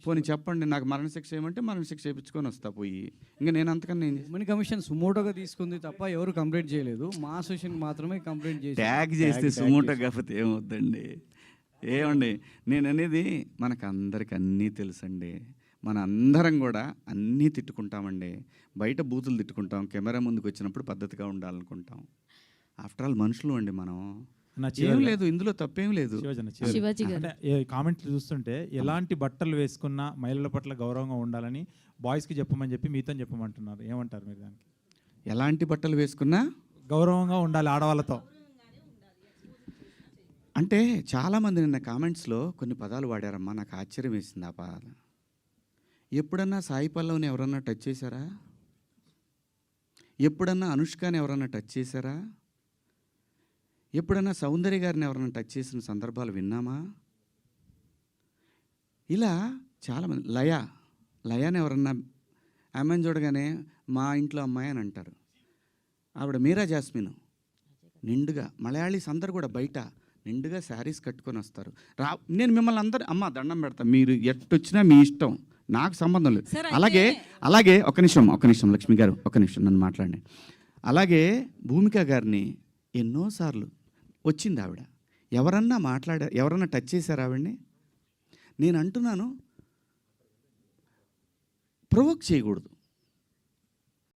పోనీ చెప్పండి, నాకు మరణశిక్ష ఏమంటే మరణశిక్ష చేయించుకొని వస్తా పోయి. ఇంకా నేను అంతకన్నా ఏం చేస్తాను? ఉమెన్ కమిషన్ సుమోటోగా తీసుకుంది తప్ప ఎవరు కంప్లైంట్ చేయలేదు. మా అసోసియేషన్ మాత్రమే కంప్లైంట్ చేసి ట్యాగ్ చేస్తే సుమోటో కాకపోతే ఏమవుద్దండి? ఏమండి, నేను అనేది మనకు అందరికి అన్నీ తెలుసండి. మన అందరం కూడా అన్నీ తిట్టుకుంటామండి. బయట బూతులు తిట్టుకుంటాం, కెమెరా ముందుకు వచ్చినప్పుడు పద్ధతిగా ఉండాలనుకుంటాం. ఆఫ్టర్ ఆల్ మనుషులు అండి మనం. ఏం లేదు, ఇందులో తప్పేం లేదు. కామెంట్లు చూస్తుంటే ఎలాంటి బట్టలు వేసుకున్నా మహిళల పట్ల గౌరవంగా ఉండాలని బాయ్స్కి చెప్పమని చెప్పి మీతో చెప్పమంటున్నారు. ఏమంటారు మీరు దానికి? ఎలాంటి బట్టలు వేసుకున్నా గౌరవంగా ఉండాలి ఆడవాళ్ళతో అంటే చాలామంది నిన్న కామెంట్స్లో కొన్ని పదాలు వాడారమ్మా, నాకు ఆశ్చర్యం వేసింది ఆ పదాలు. ఎప్పుడన్నా సాయి పల్లవిని ఎవరన్నా టచ్ చేశారా? ఎప్పుడన్నా అనుష్కని ఎవరన్నా టచ్ చేశారా? ఎప్పుడన్నా సౌందర్య గారిని ఎవరన్నా టచ్ చేసిన సందర్భాలు విన్నామా? ఇలా చాలామంది లయాని ఎవరన్నా ఆమెను చూడగానే మా ఇంట్లో అమ్మాయి అని అంటారు. ఆవిడ మీరా జాస్మిన్ నిండుగా, మలయాళీస్ అందరు కూడా బయట నిండుగా శారీస్ కట్టుకొని వస్తారు. నేను మిమ్మల్ని అందరు అమ్మ దండం పెడతా, మీరు ఎట్టొచ్చినా మీ ఇష్టం, నాకు సంబంధం లేదు. అలాగే ఒక నిమిషం లక్ష్మి గారు, ఒక నిమిషం నన్ను మాట్లాడండి. అలాగే భూమిక గారిని ఎన్నోసార్లు వచ్చింది ఆవిడ. ఎవరన్నా టచ్ చేశారు ఆవిడ్ని? నేను అంటున్నాను, ప్రొవోక్ చేయకూడదు.